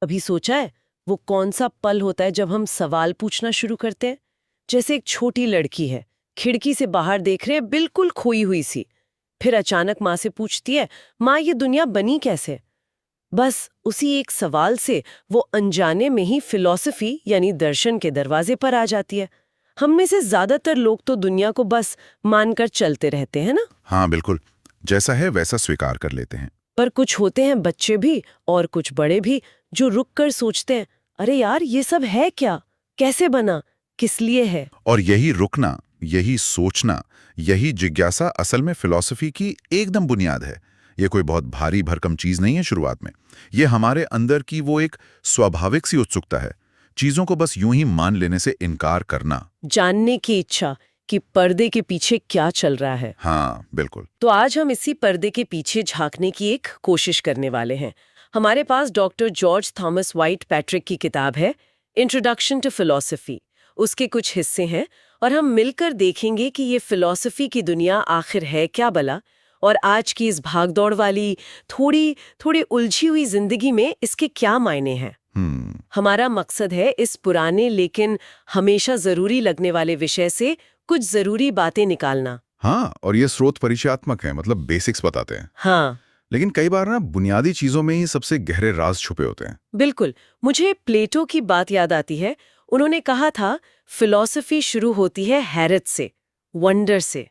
अभी सोचा है वो कौन सा पल होता है जब हम सवाल पूछना शुरू करते हैं? जैसे एक छोटी लड़की है, खिड़की से बाहर देख रहे हैं, बिल्कुल खोई हुई सी। फिर अचानक माँ से पूछती है, माँ ये दुनिया बनी कैसे? बस उसी एक सवाल से वो अनजाने में ही फिलॉसफी यानी दर्शन के दरवाजे पर आ जाती है। हम में से ज्यादातर लोग तो दुनिया को बस मानकर चलते रहते हैं ना। हाँ बिल्कुल, जैसा है वैसा स्वीकार कर लेते हैं। पर कुछ होते हैं बच्चे भी और कुछ बड़े भी जो रुक कर सोचते हैं, अरे यार ये सब है क्या, कैसे बना, किस लिए है। और यही रुकना, यही सोचना, यही जिज्ञासा असल में फिलॉसफी की एकदम बुनियाद है। ये कोई बहुत भारी भरकम चीज नहीं है शुरुआत में। ये हमारे अंदर की वो एक स्वाभाविक सी उत्सुकता है, चीजों को बस यूं ही मान लेने से इनकार करना। जानने की इच्छा कि पर्दे के पीछे क्या चल रहा है। हाँ बिल्कुल। तो आज हम इसी पर्दे के पीछे झांकने की एक कोशिश करने वाले हैं। हमारे पास doctor George Thomas White Patrick की किताब है इंट्रोडक्शन टू फिलॉसफी। उसके कुछ हिस्से हैं और हम मिलकर देखेंगे कि ये फिलॉसफी की दुनिया आखिर है क्या भला, और आज की इस भागदौड़ वाली थोड़ी थोड़ी उलझी हुई जिंदगी में इसके क्या मायने हैं। हमारा मकसद है इस पुराने लेकिन हमेशा जरूरी लगने वाले विषय से कुछ जरूरी बातें निकालना। हाँ, और ये स्रोत परिचयात्मक है, मतलब बेसिक्स बताते हैं। हाँ लेकिन कई बार ना बुनियादी चीजों में ही सबसे गहरे राज छुपे होते हैं। बिल्कुल। मुझे प्लेटो की बात याद आती है। उन्होंने कहा था फिलॉसफी शुरू होती है हैरत से, वंडर से।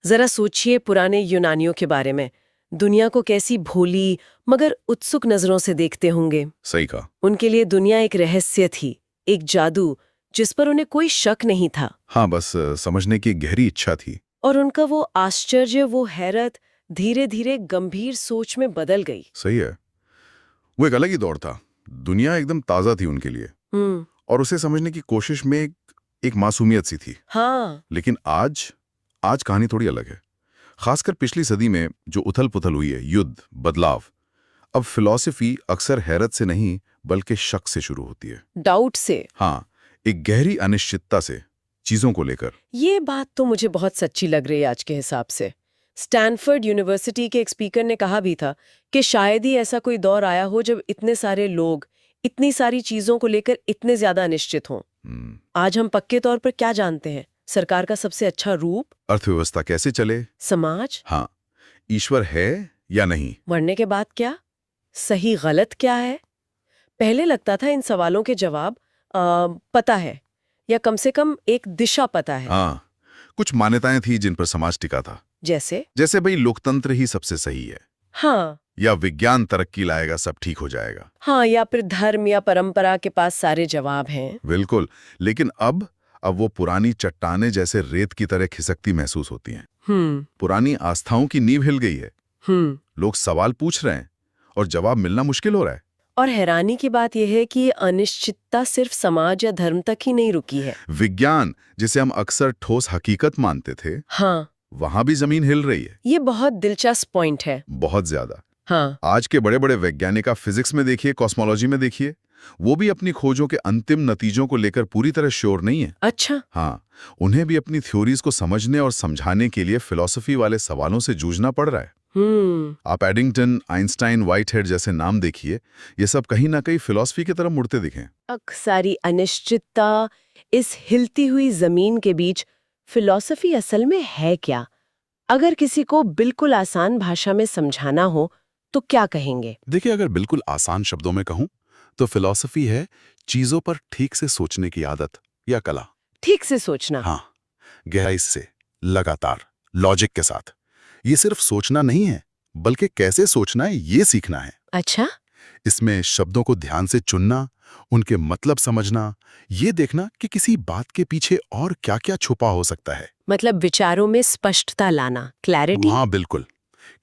जरा सोचिए पुराने यूनानियों के बारे में, दुनिया को कैसी भोली मगर उत्सुक नजरों से देखते होंगे। सही कहा। उनके लिए दुनिया एक रहस्य थी, एक जादू जिस पर उन्हें कोई शक नहीं था। हाँ, बस समझने की गहरी इच्छा थी। और उनका वो आश्चर्य, वो हैरत धीरे धीरे गंभीर सोच में बदल गई। सही है। वो एक अलग ही दौर था। दुनिया एकदम ताजा थी उनके लिए, और उसे समझने की कोशिश में एक मासूमियत सी थी। हाँ। लेकिन आज कहानी थोड़ी अलग है। खासकर पिछली सदी में जो उथल पुथल हुई है, युद्ध, बदलाव, अब फिलॉसफी अक्सर हैरत से नहीं बल्कि शक से शुरू होती है। डाउट से। हाँ, एक गहरी अनिश्चितता से चीजों को लेकर। ये बात तो मुझे बहुत सच्ची लग रही है आज के हिसाब से। स्टैनफोर्ड यूनिवर्सिटी के एक स्पीकर ने कहा भी था कि शायद ही ऐसा कोई दौर आया हो जब इतने सारे लोग इतनी सारी चीजों को लेकर इतने ज्यादा अनिश्चित हों। आज हम पक्के तौर पर क्या जानते हैं? सरकार का सबसे अच्छा रूप, अर्थव्यवस्था कैसे चले, समाज, हाँ, ईश्वर है या नहीं, मरने के बाद क्या, सही गलत क्या है। पहले लगता था इन सवालों के जवाब पता है, या कम से कम एक दिशा पता है। हाँ, कुछ मान्यताएं थी जिन पर समाज टिका था। जैसे भाई लोकतंत्र ही सबसे सही है। हाँ। या विज्ञान तरक्की लाएगा, सब ठीक हो जाएगा। हाँ, या फिर धर्म या परंपरा के पास सारे जवाब हैं। बिल्कुल। लेकिन अब वो पुरानी चट्टानें जैसे रेत की तरह खिसकती महसूस होती हैं। पुरानी आस्थाओं की नींव हिल गई है। लोग सवाल पूछ रहे हैं और जवाब मिलना मुश्किल हो रहा है। और हैरानी की बात यह है कि ये अनिश्चितता सिर्फ समाज या धर्म तक ही नहीं रुकी है। विज्ञान, जिसे हम अक्सर ठोस हकीकत मानते थे, हाँ, वहां भी जमीन हिल रही है। ये बहुत दिलचस्प पॉइंट है। बहुत ज्यादा। हाँ। आज के बड़े बड़े वैज्ञानिक, फिजिक्स में देखिए, कॉस्मोलॉजी में देखिए, वो भी अपनी खोजों के अंतिम नतीजों को लेकर पूरी तरह श्योर नहीं है। अच्छा। हाँ, उन्हें भी अपनी थ्योरीज को समझने और समझाने के लिए फिलॉसफी वाले सवालों से जूझना पड़ रहा है। आप एडिंगटन, आइंस्टाइन, व्हाइटहेड जैसे नाम देखिए, ये सब कहीं ना कहीं फिलॉसफी की तरफ मुड़ते दिखें। सारी अनिश्चितता, इस हिलती हुई जमीन के बीच फिलॉसफी असल में है क्या? अगर किसी को बिल्कुल आसान भाषा में समझाना हो तो क्या कहेंगे? देखिए, अगर बिल्कुल आसान शब्दों में कहूं तो फिलॉसफी है चीजों पर ठीक से सोचने की आदत या कला। ठीक से सोचना? हाँ, गहराई से, लगातार, लॉजिक के साथ। ये सिर्फ सोचना नहीं है, बल्कि कैसे सोचना है ये सीखना है। अच्छा। इसमें शब्दों को ध्यान से चुनना, उनके मतलब समझना, ये देखना कि किसी बात के पीछे और क्या-क्या छुपा हो सकता है। मतलब विचारों में स्पष्टता लाना, क्लैरिटी। हाँ बिल्कुल,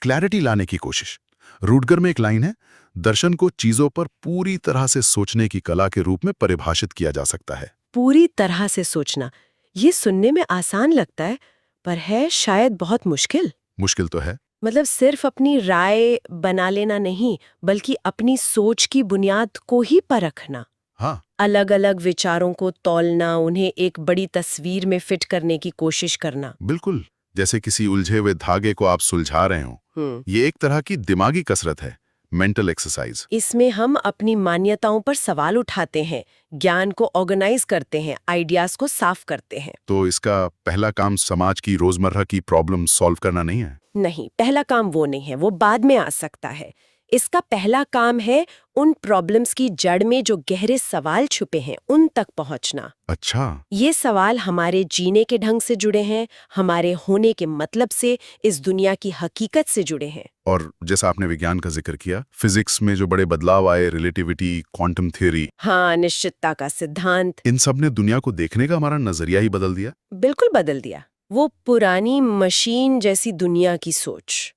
क्लैरिटी लाने की कोशिश। रूटगर में एक लाइन है, दर्शन को चीजों पर पूरी तरह से सोचने की कला के रूप में परिभाषित किया जा सकता है। पूरी तरह से सोचना, ये सुनने में आसान लगता है, पर है शायद बहुत मुश्किल। मुश्किल तो है। मतलब सिर्फ अपनी राय बना लेना नहीं, बल्कि अपनी सोच की बुनियाद को ही परखना। हाँ, अलग अलग विचारों को तौलना, उन्हें एक बड़ी तस्वीर में फिट करने की कोशिश करना। बिल्कुल, जैसे किसी उलझे हुए धागे को आप सुलझा रहे हो। ये एक तरह की दिमागी कसरत है, मेंटल एक्सरसाइज। इसमें हम अपनी मान्यताओं पर सवाल उठाते हैं, ज्ञान को ऑर्गेनाइज करते हैं, आइडियाज को साफ करते हैं। तो इसका पहला काम समाज की रोजमर्रा की प्रॉब्लम सॉल्व करना नहीं है? नहीं, पहला काम वो नहीं है, वो बाद में आ सकता है। इसका पहला काम है उन प्रॉब्लम्स की जड़ में जो गहरे सवाल छुपे हैं उन तक पहुंचना। अच्छा। ये सवाल हमारे जीने के ढंग से जुड़े हैं, हमारे होने के मतलब से, इस दुनिया की हकीकत से जुड़े हैं। और जैसा आपने विज्ञान का जिक्र किया, फिजिक्स में जो बड़े बदलाव आए, रिलेटिविटी, क्वांटम थ्योरी, हाँ, निश्चितता का सिद्धांत, इन सब ने दुनिया को देखने का हमारा नजरिया ही बदल दिया। बिल्कुल बदल दिया। वो पुरानी मशीन जैसी दुनिया की सोच,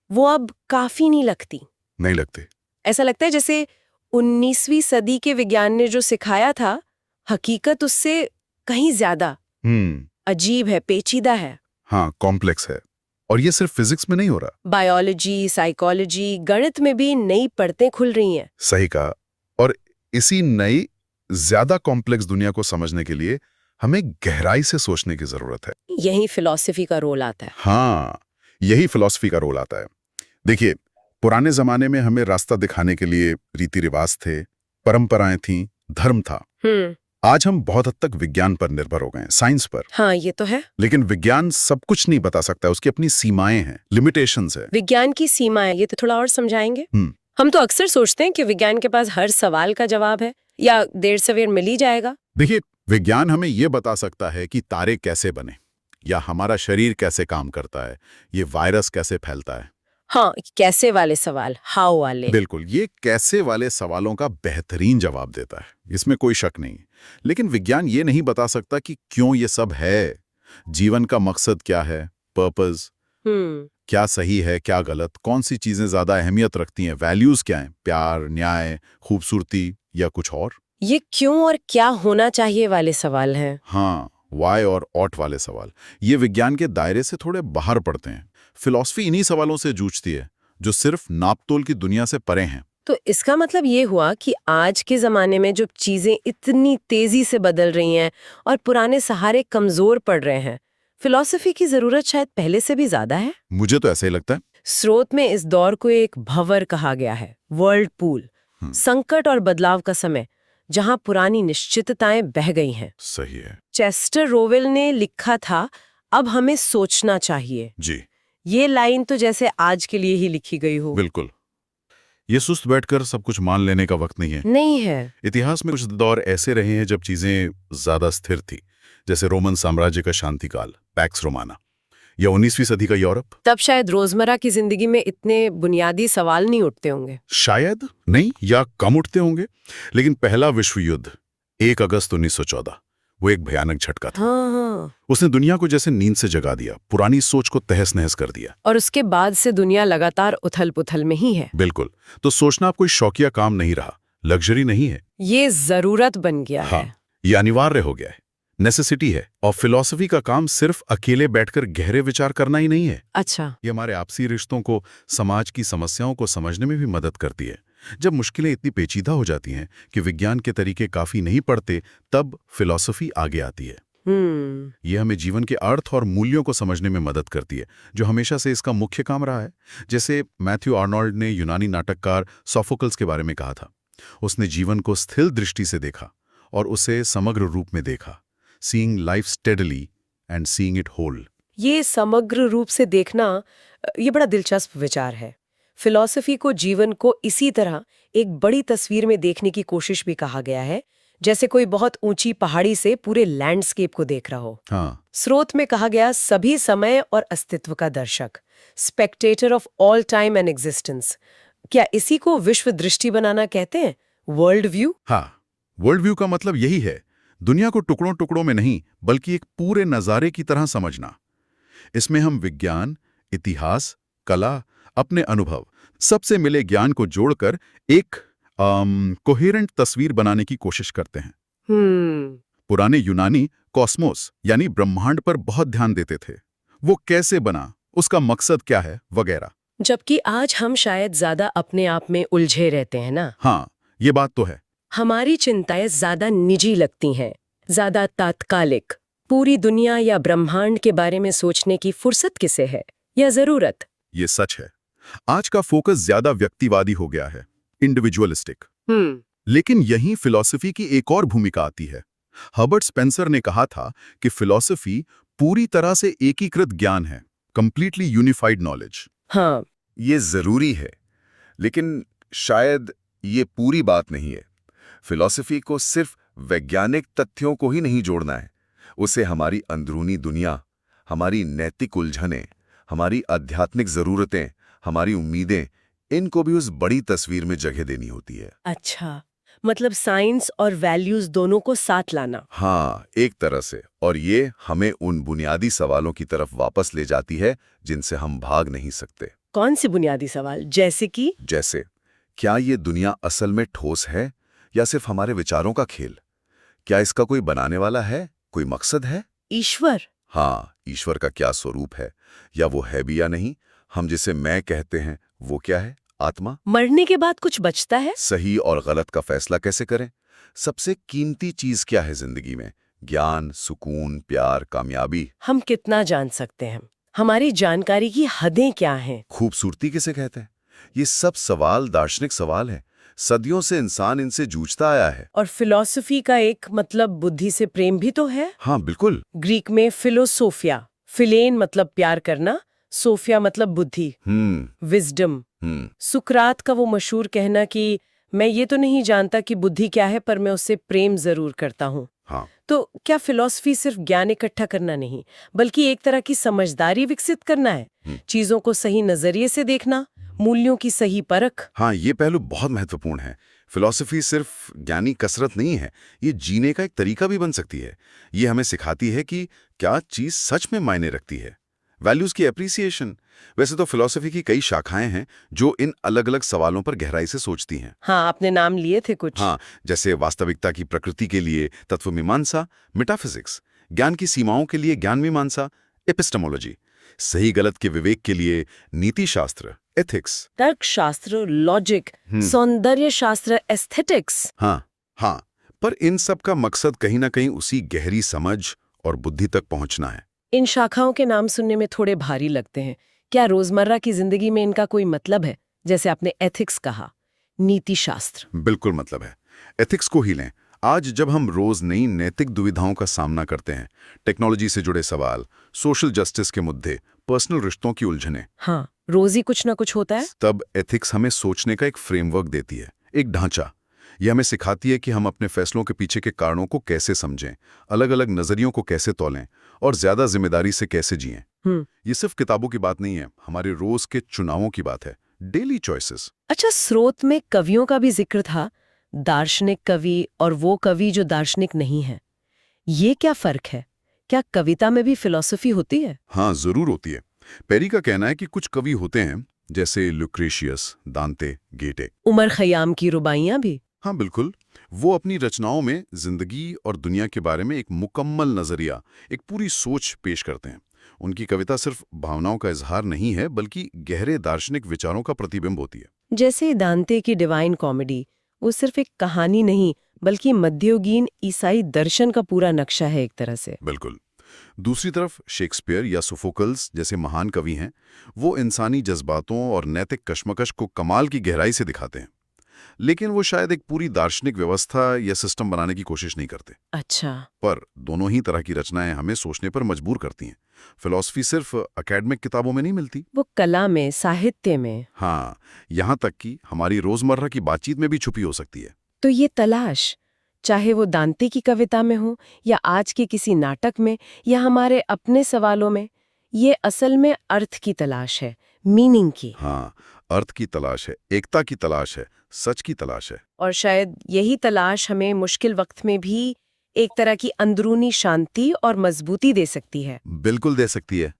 वो अब काफी नहीं लगती। नहीं लगते। ऐसा लगता है जैसे 19वीं सदी के विज्ञान ने जो सिखाया था, हकीकत उससे कहीं ज्यादा अजीब है, पेचीदा है। हाँ, कॉम्प्लेक्स है। और ये सिर्फ फिजिक्स में नहीं हो रहा। बायोलॉजी, साइकोलॉजी, गणित में भी नई परतें खुल रही हैं। सही कहा। और इसी नई, ज्यादा कॉम्प्लेक्स दुनिया को समझने के लिए हमें गहराई से सोचने की जरूरत है। यही फिलॉसफी का रोल आता है। हाँ, यही फिलॉसफी का रोल आता है। देखिए, पुराने जमाने में हमें रास्ता दिखाने के लिए रीति रिवाज थे, परंपराएं थीं, धर्म था। आज हम बहुत हद तक विज्ञान पर निर्भर हो गए हैं, साइंस पर। हाँ, ये तो है। लेकिन विज्ञान सब कुछ नहीं बता सकता, उसकी अपनी सीमाएं हैं, लिमिटेशंस है। विज्ञान की सीमाएं, ये तो थोड़ा और समझाएंगे? हम तो अक्सर सोचते हैं कि विज्ञान के पास हर सवाल का जवाब है या देर सवेर मिल ही जाएगा। देखिए, विज्ञान हमें ये बता सकता है कि तारे कैसे बने, या हमारा शरीर कैसे काम करता है, ये वायरस कैसे फैलता है। हाँ, कैसे वाले सवाल, हाउ वाले। बिल्कुल, ये कैसे वाले सवालों का बेहतरीन जवाब देता है, इसमें कोई शक नहीं। लेकिन विज्ञान ये नहीं बता सकता कि क्यों ये सब है, जीवन का मकसद क्या है, पर्पस क्या सही है, क्या गलत, कौन सी चीजें ज्यादा अहमियत रखती हैं, वैल्यूज क्या हैं, प्यार, न्याय, खूबसूरती या कुछ और। ये क्यों और क्या होना चाहिए वाले सवाल हैं। हाँ, वाई और ऑट वाले सवाल, ये विज्ञान के दायरे से थोड़े बाहर पड़ते हैं। फिलॉसफी इन्हीं सवालों से जूझती है जो सिर्फ नापतोल की दुनिया से परे हैं। तो इसका मतलब ये हुआ कि आज के जमाने में जब चीजें इतनी तेजी से बदल रही हैं और पुराने सहारे कमजोर पड़ रहे हैं, फिलॉसफी की जरूरत शायद पहले से भी ज्यादा है। मुझे तो ऐसा ही लगता है। स्रोत में इस दौर को एक भंवर कहा गया है, वर्ल्ड पूल, संकट और बदलाव का समय, जहां पुरानी निश्चितताएं बह गई हैं। सही है। चेस्टर रोवेल ने लिखा था, अब हमें सोचना चाहिए। जी। ये लाइन तो जैसे आज के लिए ही लिखी गई हो। बिल्कुल। ये सुस्त बैठकर सब कुछ मान लेने का वक्त नहीं है। नहीं है। इतिहास में कुछ दौर ऐसे रहे हैं जब चीजें ज्यादा स्थिर थी, जैसे रोमन साम्राज्य का शांतिकाल, पैक्स रोमाना, या 19वीं सदी का यूरोप। तब शायद रोजमर्रा की जिंदगी में इतने बुनियादी सवाल नहीं उठते होंगे। शायद नहीं, या कम उठते होंगे। लेकिन पहला विश्व युद्ध 1 अगस्त 1914, वो एक भयानक झटका था। हाँ। उसने दुनिया को जैसे नींद से जगा दिया, पुरानी सोच को तहस नहस कर दिया। और उसके बाद से दुनिया लगातार उथल पुथल में ही है। बिल्कुल। तो सोचना अब कोई शौकिया काम नहीं रहा, लग्जरी नहीं है, ये जरूरत बन गया है। ये अनिवार्य हो गया है, नेसेसिटी है। और फिलॉसफी का काम सिर्फ अकेले बैठकर गहरे विचार करना ही नहीं है। अच्छा। ये हमारे आपसी रिश्तों को, समाज की समस्याओं को समझने में भी मदद करती है। जब मुश्किलें इतनी पेचीदा हो जाती हैं कि विज्ञान के तरीके काफी नहीं पड़ते, तब फिलॉसफी आगे आती है। ये हमें जीवन के अर्थ और मूल्यों को समझने में मदद करती है, जो हमेशा से इसका मुख्य काम रहा है। जैसे मैथ्यू आर्नोल्ड ने यूनानी नाटककार सोफोकल्स के बारे में कहा था, उसने जीवन को स्थिर दृष्टि से देखा और उसे समग्र रूप में देखा, seeing life steadily and seeing it whole. ये समग्र रूप से देखना, ये बड़ा दिलचस्प विचार है। फिलॉसफी को जीवन को इसी तरह एक बड़ी तस्वीर में देखने की कोशिश भी कहा गया है, जैसे कोई बहुत ऊंची पहाड़ी से पूरे लैंडस्केप को देख रहा हो। हाँ। स्रोत में कहा गया, सभी समय और अस्तित्व का दर्शक, Spectator of all time and existence. क्या इसी को विश्व दृष्टि बनाना कहते हैं, वर्ल्ड व्यू? हाँ, वर्ल्ड व्यू का मतलब यही है, दुनिया को टुकड़ों टुकड़ों में नहीं, बल्कि एक पूरे नजारे की तरह समझना। इसमें हम विज्ञान, इतिहास, कला, अपने अनुभव, सबसे मिले ज्ञान को जोड़कर एक कोहेरेंट तस्वीर बनाने की कोशिश करते हैं। पुराने यूनानी कॉस्मोस यानी ब्रह्मांड पर बहुत ध्यान देते थे, वो कैसे बना, उसका मकसद क्या है, वगैरह। जबकि आज हम शायद ज्यादा अपने आप में उलझे रहते हैं ना। हाँ, ये बात तो है। हमारी चिंताएं ज्यादा निजी लगती हैं, ज्यादा तात्कालिक। पूरी दुनिया या ब्रह्मांड के बारे में सोचने की फुर्सत किसे है, या जरूरत? ये सच है। आज का फोकस ज्यादा व्यक्तिवादी हो गया है, इंडिविजुअलिस्टिक। लेकिन यहीं फिलॉसफी की एक और भूमिका आती है। हर्बर्ट स्पेंसर ने कहा था कि फिलॉसफी पूरी तरह से एकीकृत ज्ञान है, कंप्लीटली यूनिफाइड नॉलेज। हाँ, ये जरूरी है, लेकिन शायद ये पूरी बात नहीं है। फिलॉसफी को सिर्फ वैज्ञानिक तथ्यों को ही नहीं जोड़ना है, उसे हमारी अंदरूनी दुनिया, हमारी नैतिक उलझनें, हमारी आध्यात्मिक जरूरतें, हमारी उम्मीदें, इनको भी उस बड़ी तस्वीर में जगह देनी होती है। अच्छा, मतलब साइंस और वैल्यूज दोनों को साथ लाना। हाँ, एक तरह से। और ये हमें उन बुनियादी सवालों की तरफ वापस ले जाती है जिनसे हम भाग नहीं सकते। कौन से बुनियादी सवाल? जैसे कि जैसे, क्या ये दुनिया असल में ठोस है या सिर्फ हमारे विचारों का खेल? क्या इसका कोई बनाने वाला है, कोई मकसद है? ईश्वर? हाँ, ईश्वर का क्या स्वरूप है, या वो है भी या नहीं? हम जिसे मैं कहते हैं वो क्या है? आत्मा? मरने के बाद कुछ बचता है? सही और गलत का फैसला कैसे करें? सबसे कीमती चीज क्या है जिंदगी में? ज्ञान, सुकून, प्यार, कामयाबी? हम कितना जान सकते हैं? हमारी जानकारी की हदें क्या हैं? खूबसूरती किसे कहते हैं? ये सब सवाल दार्शनिक सवाल हैं। सदियों से इंसान इनसे जूझता आया है। और फिलॉसफी का एक मतलब बुद्धि से प्रेम भी तो है। हाँ, बिल्कुल। ग्रीक में फिलोसोफिया, फिलेन मतलब प्यार करना, सोफिया मतलब बुद्धि, विजडम। सुकरात का वो मशहूर कहना कि मैं ये तो नहीं जानता कि बुद्धि क्या है, पर मैं उससे प्रेम जरूर करता हूँ। हाँ। तो क्या फिलॉसफी सिर्फ ज्ञान इकट्ठा करना नहीं, बल्कि एक तरह की समझदारी विकसित करना है? चीजों को सही नजरिए से देखना, मूल्यों की सही परख। हाँ, ये पहलू बहुत महत्वपूर्ण है। फिलॉसफी सिर्फ ज्ञानी कसरत नहीं है, ये जीने का एक तरीका भी बन सकती है। ये हमें सिखाती है कि क्या चीज सच में मायने रखती है। वैल्यूज की एप्रिसिएशन। वैसे तो फिलॉसफी की कई शाखाएं हैं जो इन अलग अलग सवालों पर गहराई से सोचती हैं। हाँ, आपने नाम लिए थे कुछ। हाँ, जैसे वास्तविकता की प्रकृति के लिए तत्वमीमांसा, मेटाफिजिक्स, ज्ञान की सीमाओं के लिए ज्ञान मीमांसा, एपिस्टेमोलॉजी, सही गलत के विवेक के लिए नीति शास्त्र, एथिक्स, तर्कशास्त्र, लॉजिक, सौंदर्य शास्त्र, एस्थेटिक्स। हाँ, पर इन सब का मकसद कहीं ना कहीं उसी गहरी समझ और बुद्धि तक पहुंचना है। इन शाखाओं के नाम सुनने में थोड़े भारी लगते हैं। क्या रोजमर्रा की जिंदगी में इनका कोई मतलब है? जैसे आपने एथिक्स कहा, नीति शास्त्र। बिल्कुल मतलब है। एथिक्स को ही लें। आज जब हम रोज नई नैतिक दुविधाओं का सामना करते हैं, टेक्नोलॉजी से जुड़े सवाल, सोशल जस्टिस के मुद्दे, पर्सनल रिश्तों की उलझनें, हाँ, रोज ही कुछ ना कुछ होता है। तब एथिक्स हमें सोचने का एक फ्रेमवर्क देती है, एक ढांचा। यह हमें सिखाती है कि हम अपने फैसलों के पीछे के कारणों को कैसे समझें, अलग अलग नजरियों को कैसे तौलें और ज्यादा जिम्मेदारी से कैसे जिएं। ये सिर्फ किताबों की बात नहीं है, हमारे रोज के चुनावों की बात है, डेली चॉइसेस। अच्छा, स्रोत में कवियों का भी जिक्र था, दार्शनिक कवि और वो कवि जो दार्शनिक नहीं है। ये क्या फर्क है? क्या कविता में भी फिलॉसफी होती है? हाँ, जरूर होती है। पेरी का कहना है कि कुछ कवि होते हैं जैसे लुक्रेशियस, दांते, गेटे, उमर खयाम की रुबाइयां भी। हाँ बिल्कुल, वो अपनी रचनाओं में जिंदगी और दुनिया के बारे में एक मुकम्मल नजरिया, एक पूरी सोच पेश करते हैं। उनकी कविता सिर्फ भावनाओं का इजहार नहीं है, बल्कि गहरे दार्शनिक विचारों का प्रतिबिंब होती है। जैसे दांते की डिवाइन कॉमेडी, वो सिर्फ एक कहानी नहीं, बल्कि मध्ययुगीन ईसाई दर्शन का पूरा नक्शा है एक तरह से। बिल्कुल। दूसरी तरफ शेक्सपियर या सोफोकल्स जैसे महान कवि हैं, वो इंसानी जज्बातों और नैतिक कश्मकश को कमाल की गहराई से दिखाते हैं, लेकिन वो शायद एक पूरी दार्शनिक व्यवस्था या सिस्टम बनाने की कोशिश नहीं करते। अच्छा। पर दोनों ही तरह की रचनाएं हमें सोचने पर मजबूर करती हैं। फिलॉसफी सिर्फ एकेडमिक किताबों में नहीं मिलती, वो कला में, साहित्य में, हाँ, यहाँ तक कि हमारी रोजमर्रा की बातचीत में भी छुपी हो सकती है। तो ये तलाश, चाहे वो दांते की कविता में हो या आज के किसी नाटक में या हमारे अपने सवालों में, ये असल में अर्थ की तलाश है, मीनिंग की। हाँ, अर्थ की तलाश है, एकता की तलाश है, सच की तलाश है। और शायद यही तलाश हमें मुश्किल वक्त में भी एक तरह की अंदरूनी शांति और मजबूती दे सकती है। बिल्कुल दे सकती है।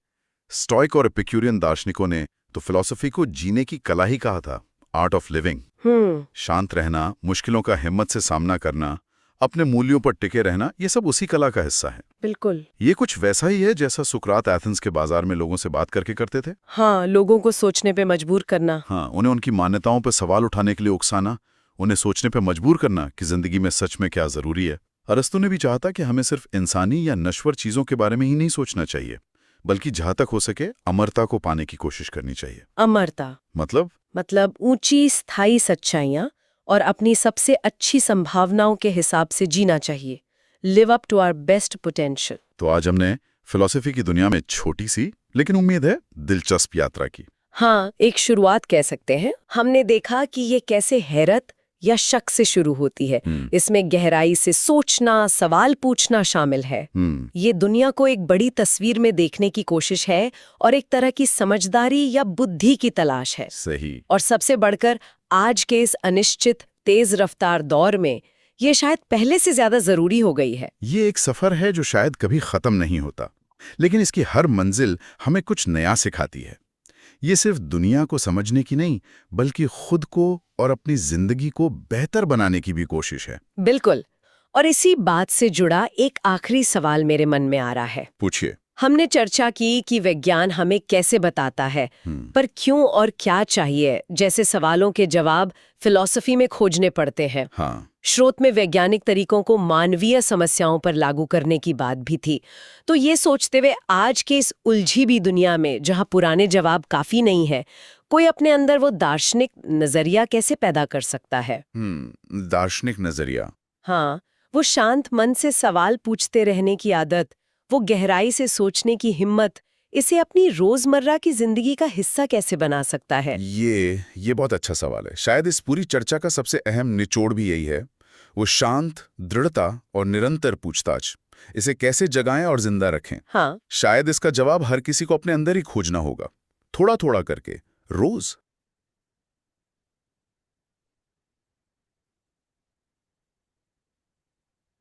स्टोइक और एपिक्यूरियन दार्शनिकों ने तो फिलॉसफी को जीने की कला ही कहा था, आर्ट ऑफ लिविंग। शांत रहना, मुश्किलों का हिम्मत से सामना करना, अपने मूल्यों पर टिके रहना, ये सब उसी कला का हिस्सा है। बिल्कुल। ये कुछ वैसा ही है जैसा सुकरात एथेंस के बाजार में लोगों से बात करके करते थे। हाँ, लोगों को सोचने पे मजबूर करना। हाँ, उन्हें उनकी मान्यताओं पर सवाल उठाने के लिए उकसाना, उन्हें सोचने पे मजबूर करना कि जिंदगी में सच में क्या जरूरी है। अरस्तु ने भी चाहा था कि हमें सिर्फ इंसानी या नश्वर चीजों के बारे में ही नहीं सोचना चाहिए, बल्कि जहां तक हो सके अमरता को पाने की कोशिश करनी चाहिए। अमरता मतलब ऊंची स्थायी सच्चाइयां और अपनी सबसे अच्छी संभावनाओं के हिसाब से जीना चाहिए। Live up to our best potential. तो आज हमने फिलॉसफी की दुनिया में छोटी सी लेकिन उम्मीद है दिलचस्प यात्रा की। हाँ, एक शुरुआत कह सकते हैं। हमने देखा कि ये कैसे हैरत या शक से शुरू होती है। इसमें गहराई से सोचना, सवाल पूछना शामिल है। ये दुनिया को एक बड़ी तस्वीर में देखने की कोशिश है और एक तरह की समझदारी या बुद्धि की तलाश है। सही। और सबसे बढ़कर आज के इस अनिश्चित तेज रफ्तार दौर में ये शायद पहले से ज्यादा जरूरी हो गई है। ये एक सफर है जो शायद कभी खत्म नहीं होता, लेकिन इसकी हर मंजिल हमें कुछ नया सिखाती है। ये सिर्फ दुनिया को समझने की नहीं, बल्कि खुद को और अपनी जिंदगी को बेहतर बनाने की भी कोशिश है। बिल्कुल। और इसी बात से जुड़ा एक आखिरी सवाल मेरे मन में आ रहा है। पूछिए। हमने चर्चा की कि विज्ञान हमें कैसे बताता है, पर क्यों और क्या चाहिए जैसे सवालों के जवाब फिलॉसफी में खोजने पड़ते हैं। हाँ। स्रोत में वैज्ञानिक तरीकों को मानवीय समस्याओं पर लागू करने की बात भी थी। तो ये सोचते हुए आज के इस उलझी भी दुनिया में जहां पुराने जवाब काफी नहीं है, कोई अपने अंदर वो दार्शनिक नजरिया कैसे पैदा कर सकता है? दार्शनिक नजरिया। हाँ, वो शांत मन से सवाल पूछते रहने की आदत, वो गहराई से सोचने की हिम्मत, इसे अपनी रोजमर्रा की जिंदगी का हिस्सा कैसे बना सकता है? ये बहुत अच्छा सवाल है। शायद इस पूरी चर्चा का सबसे अहम निचोड़ भी यही है, वो शांत दृढ़ता और निरंतर पूछताछ। इसे कैसे जगाएं और जिंदा रखें? हाँ। शायद इसका जवाब हर किसी को अपने अंदर ही खोजना होगा, थोड़ा थोड़ा करके, रोज।